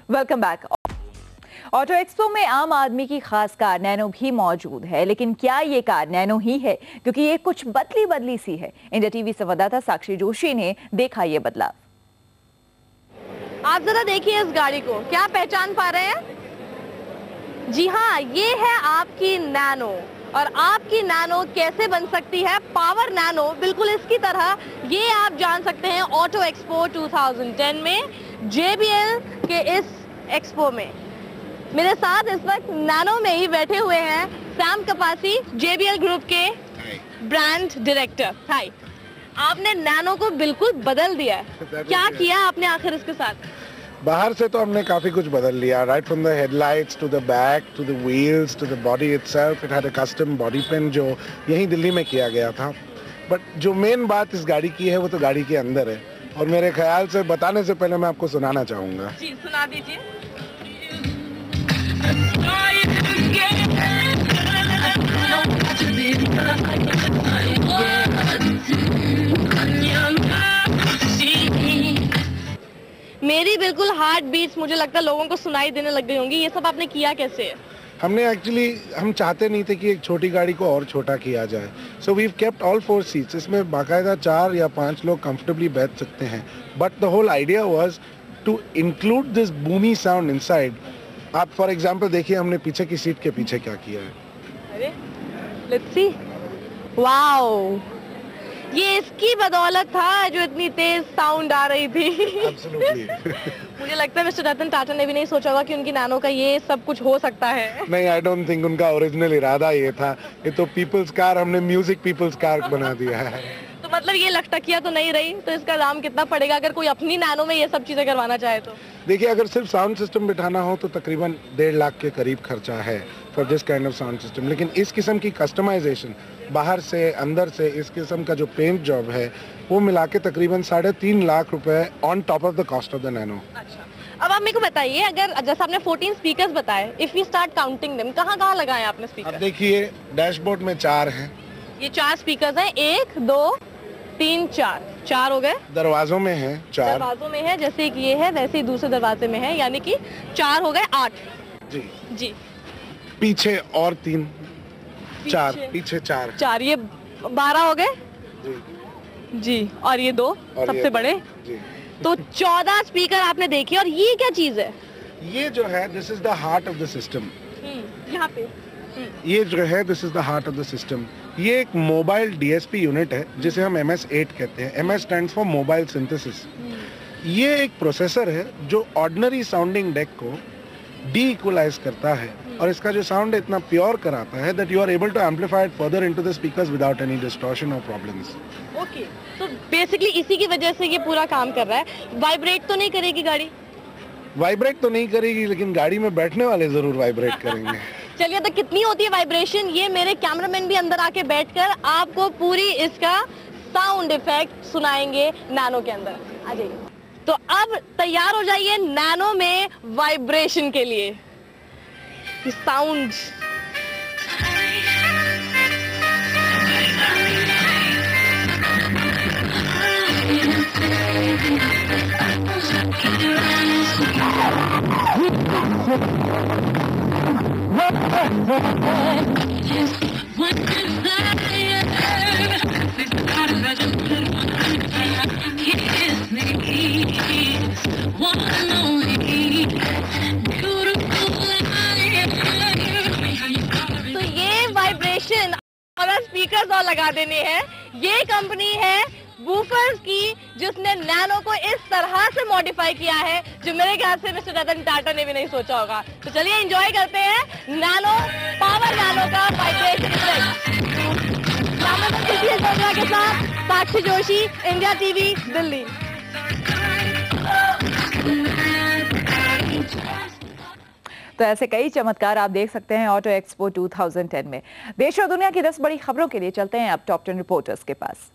Welcome back. Auto expo में आम आदमी की खास कार नैनो भी मौजूद है, लेकिन क्या ये कार नैनो ही है? क्योंकि ये कुछ बदली सी है। इंडिया टीवी संवाददाता साक्षी जोशी ने देखा ये बदलाव। आप जरा देखिए इस गाड़ी को, क्या पहचान पा रहे हैं? जी हाँ, ये है आपकी नैनो। और आपकी नैनो कैसे बन सकती है पावर नैनो बिल्कुल इसकी तरह, ये आप जान सकते हैं ऑटो एक्सपो 2010 में JBL के इस एक्सपो में। मेरे साथ इस वक्त नैनो में ही बैठे हुए हैं सैम कपासी, JBL ग्रुप के ब्रांड डायरेक्टर। हाय, आपने नैनो को बिल्कुल बदल दिया है। क्या किया आपने आखिर इसके साथ? बाहर से तो हमने काफी कुछ बदल लिया, right from the headlights to the back to the wheels to the body itself. It had a custom body pen जो यहीं दिल्ली में किया गया था। बट जो मेन बात इस गाड़ी की है वो तो गाड़ी के अंदर है, और मेरे ख्याल से बताने से पहले मैं आपको सुनाना चाहूंगा। जी, सुना दीजिए। मेरी बिल्कुल हार्ट बीट्स मुझे लगता है लोगों को सुनाई देने लग गई होंगी। ये सब आपने किया कैसे है? हमने एक्चुअली हम चाहते नहीं थे कि एक छोटी गाड़ी को और छोटा किया जाए, so we kept all 4 seats. इसमें बाकायदा 4 या 5 लोग कंफर्टेबली बैठ सकते हैं। But the whole idea was to include this boomy sound inside. आप फॉर एग्जांपल देखिए हमने पीछे की सीट के पीछे क्या किया है। अरे लेट्स सी। वाओ, ये इसकी बदौलत था जो इतनी तेज साउंड आ रही थी। मुझे लगता है मिस्टर रतन टाटा ने भी नहीं सोचा होगा कि उनकी नैनो का ये सब कुछ हो सकता है। नहीं, आई डोंट थिंक उनका ओरिजिनल इरादा ये था। ये तो पीपल्स कार, हमने म्यूजिक पीपल्स कार बना दिया है। तो मतलब ये लखटकिया तो नहीं रही, तो इसका दाम कितना पड़ेगा अगर कोई अपनी नैनो में ये सब चीजें करवाना चाहे तो? देखिए, अगर सिर्फ साउंड सिस्टम बिठाना हो तो तकरीबन 1.5 लाख के करीब खर्चा है for this kind of sound system. लेकिन इस किस्म की कस्टमाइजेशन बाहर से अंदर से, इस किस्म का जो पेंट जॉब है वो मिला के तकरीबन 3.5 लाख रुपए on top of the cost of the nano. अच्छा, अब आप मेरे को बताइए, अगर जैसे आपने 14 स्पीकर्स बताए, if we start counting them, कहाँ लगाए आपने स्पीकर? अब देखिए, डैशबोर्ड में 4 हैं। ये 4 स्पीकर्स हैं, 1 2 3 4 हो गए। दरवाजों में है 4। दरवाजों में है, जैसे कि ये है वैसे ही दूसरे दरवाजे में है, यानी कि 4 हो गए 8। जी। पीछे और 3 4, पीछे 4, ये 12 हो गए जी। और ये 2 सबसे बड़े जी। तो 14 स्पीकर आपने देखे। और ये क्या चीज है? ये जो है this is the heart of the system. यहाँ पे ये जो है this is the heart of the system. ये एक मोबाइल DSP यूनिट है जिसे हम MS-8 कहते हैं। MS stands for mobile synthesis. ये एक प्रोसेसर है जो ऑर्डिनरी साउंडिंग डेक को डी-इक्वलाइज करता है, और इसका जो साउंड है इतना प्योर कराता है that you are able to amplify it further into the speakers without any distortion और प्रॉब्लम्स। ओके, तो बेसिकली इसी की वजह से ये पूरा काम कर रहा है। वाइब्रेट तो नहीं करेगी गाड़ी? वाइब्रेट तो नहीं करेगी, लेकिन गाड़ी में बैठने वाले जरूर वाइब्रेट करेंगे। चलिए, तो कितनी होती है वाइब्रेशन? ये मेरे कैमरामैन भी अंदर आके बैठकर आपको पूरी इसका साउंड इफेक्ट सुनाएंगे नैनो के अंदर। आ जाइए। तो अब तैयार हो जाइए नैनो में वाइब्रेशन के लिए। साउंड तो ये वाइब्रेशन अगर स्पीकर्स और लगा देने हैं, ये कंपनी है वूफर्स की, जिसने नैनो को इस तरह से मॉडिफाई किया है जो मेरे ख्याल से मिस्टर रतन टाटा ने भी नहीं सोचा होगा। तो चलिए एंजॉय करते हैं नैनो, पावर नैनो का वाइब्रेशन इफेक्ट। के साथ साक्षी जोशी, इंडिया टीवी, दिल्ली। तो ऐसे कई चमत्कार आप देख सकते हैं ऑटो एक्सपो 2010 में। देश और दुनिया की 10 बड़ी खबरों के लिए चलते हैं अब टॉप 10 रिपोर्टर्स के पास।